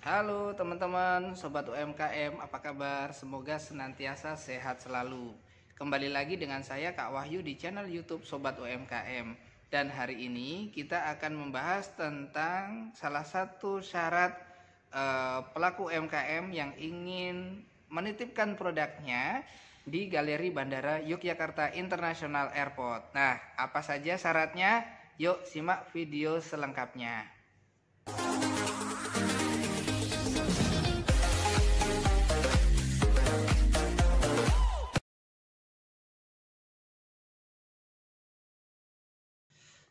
Halo teman-teman, Sobat UMKM, apa kabar? Semoga senantiasa sehat selalu. Kembali lagi dengan saya Kak Wahyu di channel YouTube Sobat UMKM. Dan hari ini kita akan membahas tentang salah satu syarat pelaku UMKM yang ingin menitipkan produknya di Galeri Bandara Yogyakarta International Airport. Nah, apa saja syaratnya? Yuk simak video selengkapnya.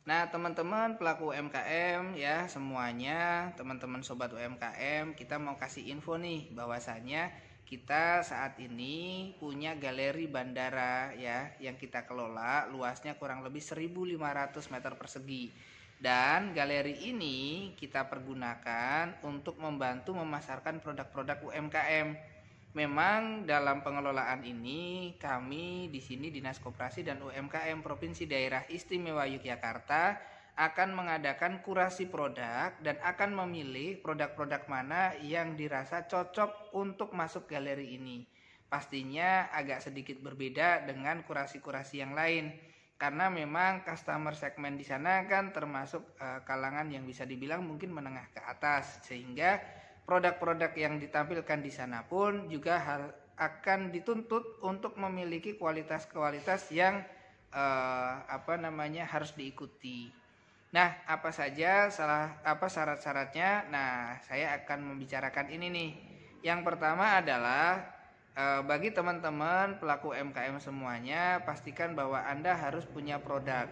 Nah, teman-teman pelaku UMKM ya semuanya, teman-teman sobat UMKM, kita mau kasih info nih bahwasannya kita saat ini punya galeri bandara ya yang kita kelola, luasnya kurang lebih 1.500 meter persegi. Dan galeri ini kita pergunakan untuk membantu memasarkan produk-produk UMKM. Memang dalam pengelolaan ini kami di sini Dinas Koperasi dan UMKM Provinsi Daerah Istimewa Yogyakarta akan mengadakan kurasi produk dan akan memilih produk-produk mana yang dirasa cocok untuk masuk galeri ini. Pastinya agak sedikit berbeda dengan kurasi-kurasi yang lain karena memang customer segmen di sana kan termasuk kalangan yang bisa dibilang mungkin menengah ke atas, sehingga produk-produk yang ditampilkan di sana pun juga akan dituntut untuk memiliki kualitas-kualitas yang harus diikuti. Nah, apa saja syarat-syaratnya? Nah, saya akan membicarakan ini nih. Yang pertama adalah bagi teman-teman pelaku UMKM semuanya, pastikan bahwa Anda harus punya produk.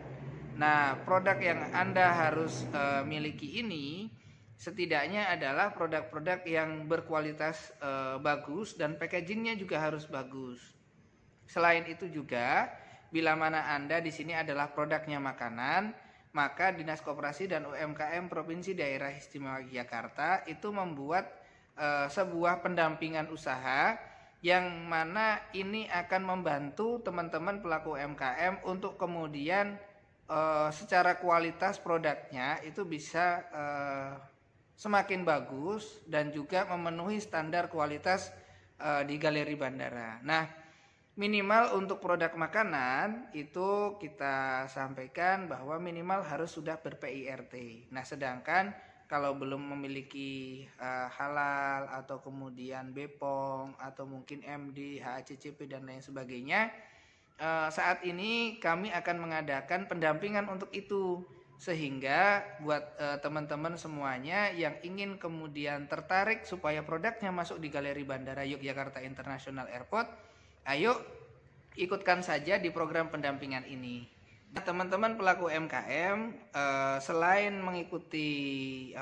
Nah, produk yang Anda harus miliki ini setidaknya adalah produk-produk yang berkualitas bagus dan packagingnya juga harus bagus. Selain itu juga, bila mana Anda di sini adalah produknya makanan, maka Dinas Koperasi dan UMKM Provinsi Daerah Istimewa Yogyakarta itu membuat sebuah pendampingan usaha yang mana ini akan membantu teman-teman pelaku UMKM untuk kemudian secara kualitas produknya itu bisa semakin bagus dan juga memenuhi standar kualitas di galeri bandara. Nah, minimal untuk produk makanan itu kita sampaikan bahwa minimal harus sudah ber-PIRT. Nah, sedangkan kalau belum memiliki halal atau kemudian BPOM atau mungkin MD, HACCP dan lain sebagainya, saat ini kami akan mengadakan pendampingan untuk itu. Sehingga buat teman-teman semuanya yang ingin kemudian tertarik supaya produknya masuk di Galeri Bandara Yogyakarta International Airport, ayo ikutkan saja di program pendampingan ini. Nah, teman-teman pelaku UMKM selain mengikuti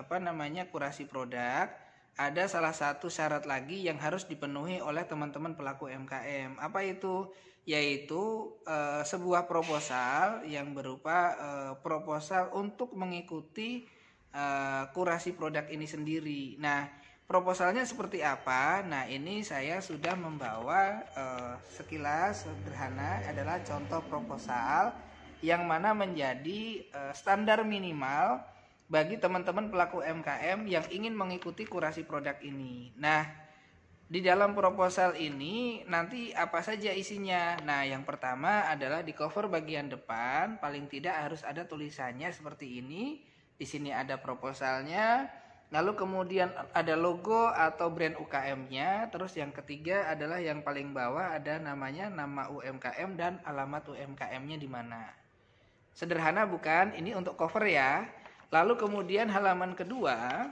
kurasi produk, ada salah satu syarat lagi yang harus dipenuhi oleh teman-teman pelaku UMKM. Apa itu? Yaitu sebuah proposal yang berupa proposal untuk mengikuti kurasi produk ini sendiri. Nah, proposalnya seperti apa? Nah, ini saya sudah membawa sekilas sederhana adalah contoh proposal yang mana menjadi standar minimal bagi teman-teman pelaku UMKM yang ingin mengikuti kurasi produk ini. Nah, di dalam proposal ini nanti apa saja isinya? Nah, yang pertama adalah di cover bagian depan paling tidak harus ada tulisannya seperti ini. Di sini ada proposalnya. Lalu kemudian ada logo atau brand UKM-nya. Terus yang ketiga adalah yang paling bawah ada namanya, nama UMKM dan alamat UMKM-nya di mana. Sederhana bukan? Ini untuk cover ya. Lalu kemudian halaman kedua.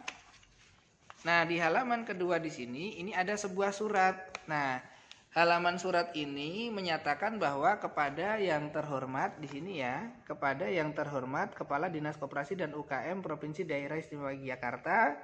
Nah, di halaman kedua di sini ini ada sebuah surat. Nah, halaman surat ini menyatakan bahwa kepada yang terhormat di sini ya, kepada yang terhormat Kepala Dinas Koperasi dan UKM Provinsi Daerah Istimewa Yogyakarta,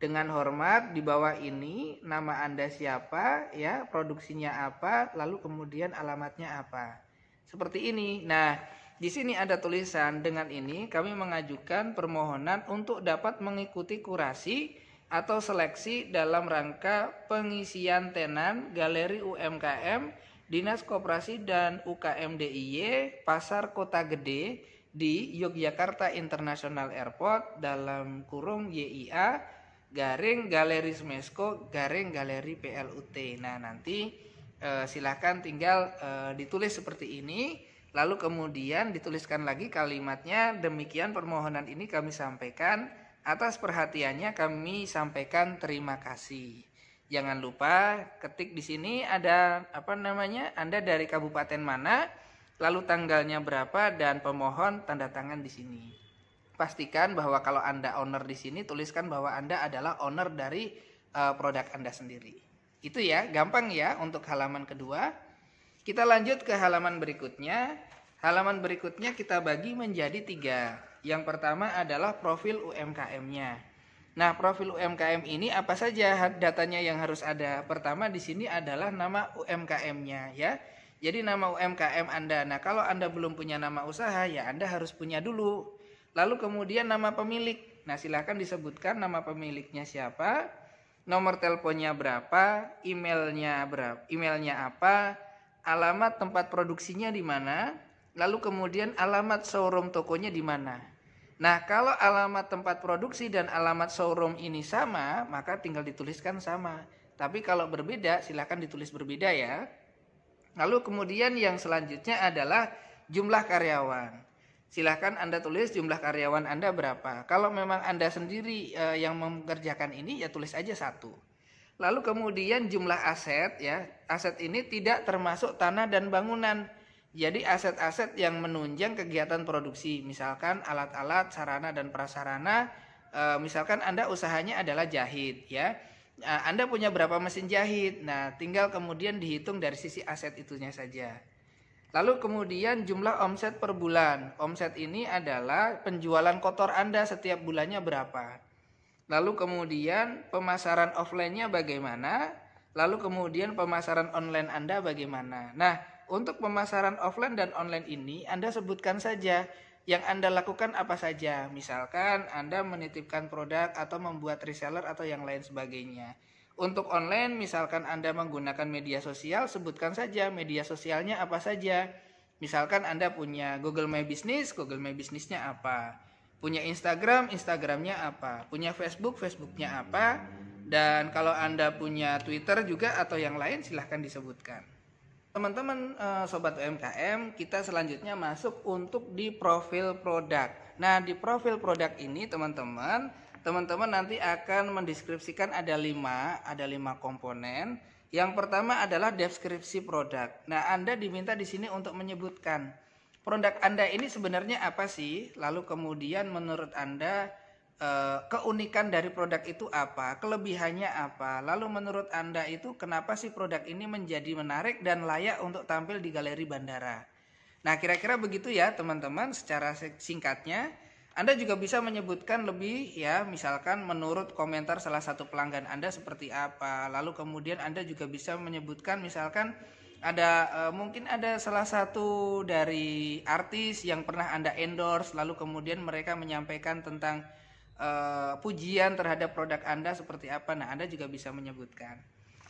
dengan hormat di bawah ini nama Anda siapa ya, produksinya apa, lalu kemudian alamatnya apa. Seperti ini. Nah, di sini ada tulisan, dengan ini kami mengajukan permohonan untuk dapat mengikuti kurasi atau seleksi dalam rangka pengisian tenan Galeri UMKM Dinas Koperasi dan UKM DIY Pasar Kota Gede di Yogyakarta International Airport dalam kurung YIA garing Galeri Smesco garing Galeri PLUT. Nah, nanti silahkan tinggal ditulis seperti ini, lalu kemudian dituliskan lagi kalimatnya, demikian permohonan ini kami sampaikan, atas perhatiannya kami sampaikan terima kasih. Jangan lupa ketik di sini ada Anda dari kabupaten mana, lalu tanggalnya berapa, dan pemohon tanda tangan di sini. Pastikan bahwa kalau Anda owner di sini, tuliskan bahwa Anda adalah owner dari produk Anda sendiri. Itu ya, gampang ya untuk halaman kedua. Kita lanjut ke halaman berikutnya. Halaman berikutnya kita bagi menjadi 3. Yang pertama adalah profil UMKM-nya. Nah, profil UMKM ini apa saja datanya yang harus ada? Pertama di sini adalah nama UMKM-nya ya. Jadi nama UMKM Anda. Nah, kalau Anda belum punya nama usaha ya Anda harus punya dulu. Lalu kemudian nama pemilik. Nah, silakan disebutkan nama pemiliknya siapa, nomor teleponnya berapa, emailnya apa, alamat tempat produksinya di mana, lalu kemudian alamat showroom tokonya di mana. Nah, kalau alamat tempat produksi dan alamat showroom ini sama, maka tinggal dituliskan sama. Tapi kalau berbeda, silakan ditulis berbeda ya. Lalu kemudian yang selanjutnya adalah jumlah karyawan. Silakan Anda tulis jumlah karyawan Anda berapa. Kalau memang Anda sendiri yang mengerjakan ini, ya tulis aja 1. Lalu kemudian jumlah aset ya. Aset ini tidak termasuk tanah dan bangunan. Jadi aset-aset yang menunjang kegiatan produksi, misalkan alat-alat, sarana dan prasarana, misalkan Anda usahanya adalah jahit ya. Anda punya berapa mesin jahit? Nah, tinggal kemudian dihitung dari sisi aset itunya saja. Lalu kemudian jumlah omset per bulan. Omset ini adalah penjualan kotor Anda setiap bulannya berapa. Lalu kemudian pemasaran offline-nya bagaimana? Lalu kemudian pemasaran online Anda bagaimana? Nah, untuk pemasaran offline dan online ini Anda sebutkan saja yang Anda lakukan apa saja. Misalkan Anda menitipkan produk atau membuat reseller atau yang lain sebagainya. Untuk online misalkan Anda menggunakan media sosial, sebutkan saja media sosialnya apa saja. Misalkan Anda punya Google My Business, Google My Business-nya apa. Punya Instagram, Instagram-nya apa. Punya Facebook, Facebook-nya apa. Dan kalau Anda punya Twitter juga atau yang lain silahkan disebutkan. Teman-teman Sobat UMKM, kita selanjutnya masuk untuk di profil produk. Nah, di profil produk ini teman-teman nanti akan mendeskripsikan ada 5 komponen. Yang pertama adalah deskripsi produk. Nah, Anda diminta di sini untuk menyebutkan produk Anda ini sebenarnya apa sih? Lalu kemudian menurut Anda keunikan dari produk itu apa, kelebihannya apa, lalu menurut Anda itu kenapa sih produk ini menjadi menarik dan layak untuk tampil di galeri bandara. Nah, kira-kira begitu ya teman-teman secara singkatnya. Anda juga bisa menyebutkan lebih ya, misalkan menurut komentar salah satu pelanggan Anda seperti apa, lalu kemudian Anda juga bisa menyebutkan misalkan ada mungkin ada salah satu dari artis yang pernah Anda endorse, lalu kemudian mereka menyampaikan tentang pujian terhadap produk Anda seperti apa. Nah, Anda juga bisa menyebutkan.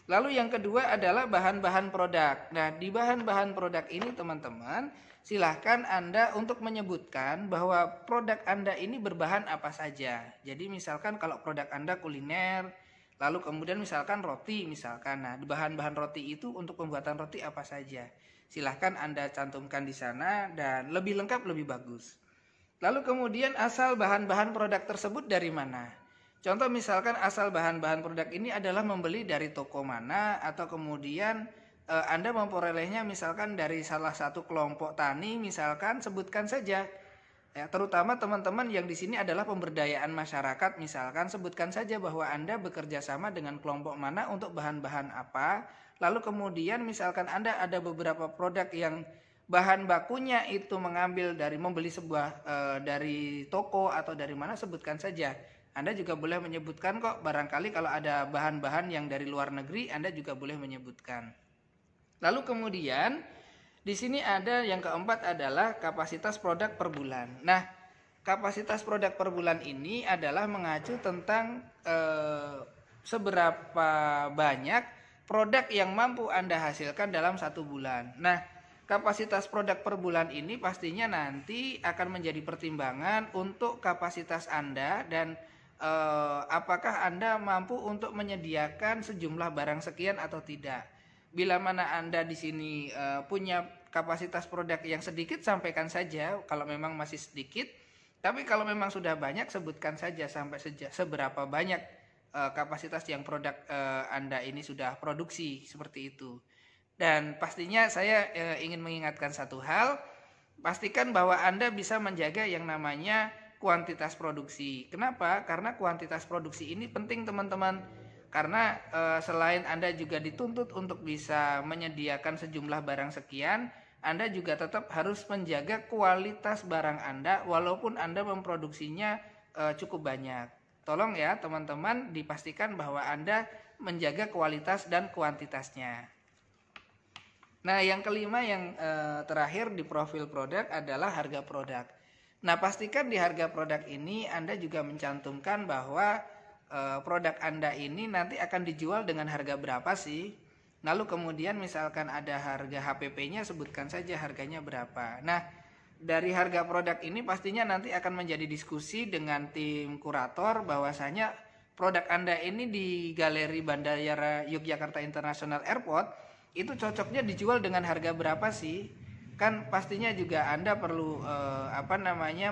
Lalu yang kedua adalah bahan-bahan produk. Nah, di bahan-bahan produk ini teman-teman, silahkan Anda untuk menyebutkan bahwa produk Anda ini berbahan apa saja. Jadi misalkan kalau produk Anda kuliner, lalu kemudian misalkan roti misalkan. Nah, di bahan-bahan roti itu untuk pembuatan roti apa saja. Silahkan Anda cantumkan di sana dan lebih lengkap lebih bagus. Lalu kemudian asal bahan-bahan produk tersebut dari mana? Contoh misalkan asal bahan-bahan produk ini adalah membeli dari toko mana, atau kemudian Anda memperolehnya misalkan dari salah satu kelompok tani misalkan, sebutkan saja. Ya, terutama teman-teman yang di sini adalah pemberdayaan masyarakat misalkan, sebutkan saja bahwa Anda bekerja sama dengan kelompok mana untuk bahan-bahan apa. Lalu kemudian misalkan Anda ada beberapa produk yang bahan bakunya itu membeli sebuah dari toko atau dari mana, sebutkan saja. Anda juga boleh menyebutkan kok, barangkali kalau ada bahan-bahan yang dari luar negeri Anda juga boleh menyebutkan. Lalu kemudian di sini ada yang keempat adalah kapasitas produk per bulan. Nah, kapasitas produk per bulan ini adalah mengacu tentang seberapa banyak produk yang mampu Anda hasilkan dalam 1 bulan. Nah, kapasitas produk per bulan ini pastinya nanti akan menjadi pertimbangan untuk kapasitas Anda dan apakah Anda mampu untuk menyediakan sejumlah barang sekian atau tidak. Bila mana Anda di sini punya kapasitas produk yang sedikit, sampaikan saja kalau memang masih sedikit. Tapi kalau memang sudah banyak, sebutkan saja sampai seberapa banyak kapasitas yang produk Anda ini sudah produksi, seperti itu. Dan pastinya saya ingin mengingatkan satu hal, pastikan bahwa Anda bisa menjaga yang namanya kuantitas produksi. Kenapa? Karena kuantitas produksi ini penting, teman-teman. Karena selain Anda juga dituntut untuk bisa menyediakan sejumlah barang sekian, Anda juga tetap harus menjaga kualitas barang Anda walaupun Anda memproduksinya cukup banyak. Tolong ya teman-teman, dipastikan bahwa Anda menjaga kualitas dan kuantitasnya. Nah, yang kelima, yang terakhir di profil produk adalah harga produk. Nah, pastikan di harga produk ini Anda juga mencantumkan bahwa produk Anda ini nanti akan dijual dengan harga berapa sih. Lalu kemudian misalkan ada harga HPP-nya, sebutkan saja harganya berapa. Nah, dari harga produk ini pastinya nanti akan menjadi diskusi dengan tim kurator bahwasanya produk Anda ini di Galeri Bandara Yogyakarta International Airport itu cocoknya dijual dengan harga berapa sih. Kan pastinya juga Anda perlu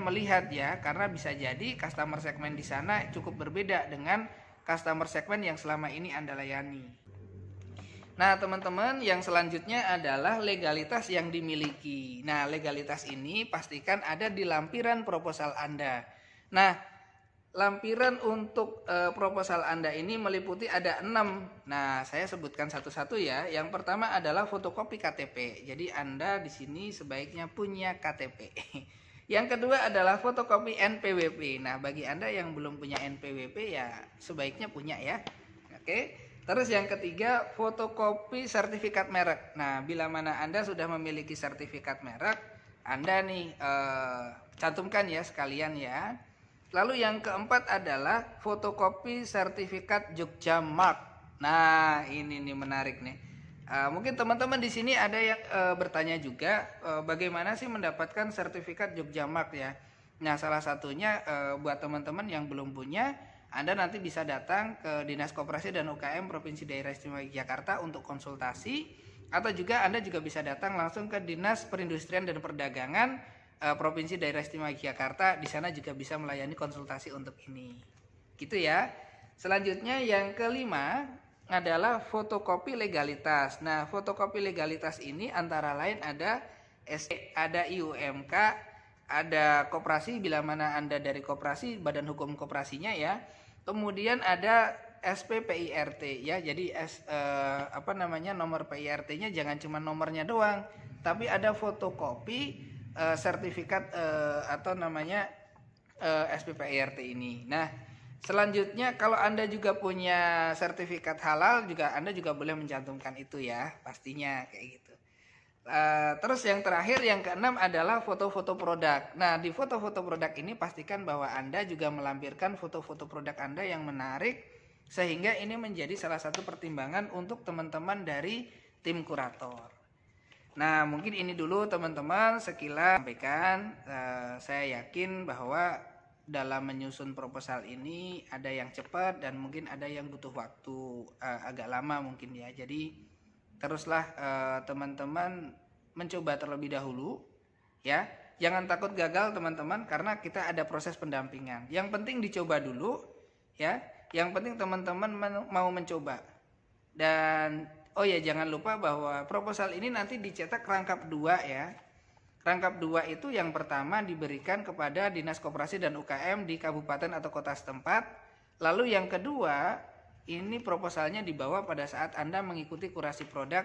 melihat ya, karena bisa jadi customer segmen di sana cukup berbeda dengan customer segmen yang selama ini Anda layani. Nah, teman-teman, yang selanjutnya adalah legalitas yang dimiliki. Nah, legalitas ini pastikan ada di lampiran proposal Anda. Nah, lampiran untuk proposal Anda ini meliputi ada 6. Nah, saya sebutkan satu-satu ya. Yang pertama adalah fotokopi KTP. Jadi Anda di sini sebaiknya punya KTP. Yang kedua adalah fotokopi NPWP. Nah, bagi Anda yang belum punya NPWP ya sebaiknya punya ya. Oke. Terus yang ketiga, fotokopi sertifikat merek. Nah, bila mana Anda sudah memiliki sertifikat merek, Anda nih cantumkan ya sekalian ya. Lalu yang keempat adalah fotokopi sertifikat Jogja Mark. Nah, ini nih menarik nih. Mungkin teman-teman di sini ada yang bertanya juga bagaimana sih mendapatkan sertifikat Jogja Mark ya. Nah, salah satunya buat teman-teman yang belum punya, Anda nanti bisa datang ke Dinas Koperasi dan UKM Provinsi Daerah Istimewa Yogyakarta untuk konsultasi, atau juga Anda juga bisa datang langsung ke Dinas Perindustrian dan Perdagangan Provinsi Daerah Istimewa Yogyakarta. Di sana juga bisa melayani konsultasi untuk ini. Gitu ya. Selanjutnya yang kelima adalah fotokopi legalitas. Nah, fotokopi legalitas ini antara lain ada ada IUMK, ada koperasi bila mana Anda dari koperasi, badan hukum koperasinya ya. Kemudian ada SPPIRT ya. Jadi nomor PIRT-nya jangan cuma nomornya doang, tapi ada fotokopi sertifikat SPPIRT ini. Nah, selanjutnya kalau Anda juga punya sertifikat halal, juga Anda juga boleh mencantumkan itu ya, pastinya kayak gitu. Terus yang terakhir, yang keenam adalah foto-foto produk. Nah, di foto-foto produk ini pastikan bahwa Anda juga melampirkan foto-foto produk Anda yang menarik, sehingga ini menjadi salah satu pertimbangan untuk teman-teman dari tim kurator. Nah, mungkin ini dulu teman-teman sekilas sampaikan. Saya yakin bahwa dalam menyusun proposal ini ada yang cepat dan mungkin ada yang butuh waktu agak lama mungkin ya. Jadi teruslah teman-teman mencoba terlebih dahulu ya. Jangan takut gagal teman-teman, karena kita ada proses pendampingan. Yang penting dicoba dulu ya. Yang penting teman-teman mau mencoba. Dan oh ya, jangan lupa bahwa proposal ini nanti dicetak rangkap 2 ya. Rangkap 2 itu yang pertama diberikan kepada Dinas Koperasi dan UKM di kabupaten atau kota setempat. Lalu yang kedua, ini proposalnya dibawa pada saat Anda mengikuti kurasi produk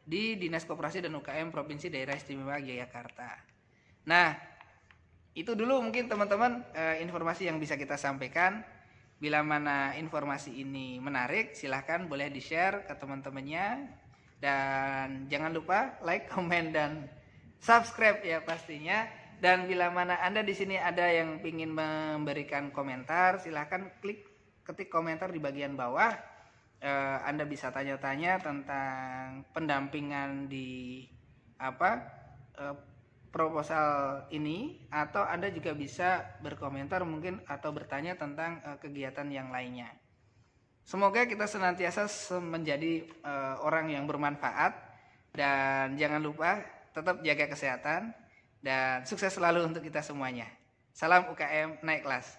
di Dinas Koperasi dan UKM Provinsi Daerah Istimewa Yogyakarta. Nah, itu dulu mungkin teman-teman informasi yang bisa kita sampaikan. Bila mana informasi ini menarik, silahkan boleh di-share ke teman-temannya. Dan jangan lupa like, komen, dan subscribe ya pastinya. Dan bila mana Anda di sini ada yang ingin memberikan komentar, silahkan ketik komentar di bagian bawah. Anda bisa tanya-tanya tentang pendampingan di proposal ini, atau Anda juga bisa berkomentar mungkin atau bertanya tentang kegiatan yang lainnya. Semoga kita senantiasa menjadi orang yang bermanfaat, dan jangan lupa tetap jaga kesehatan dan sukses selalu untuk kita semuanya. Salam UKM naik kelas.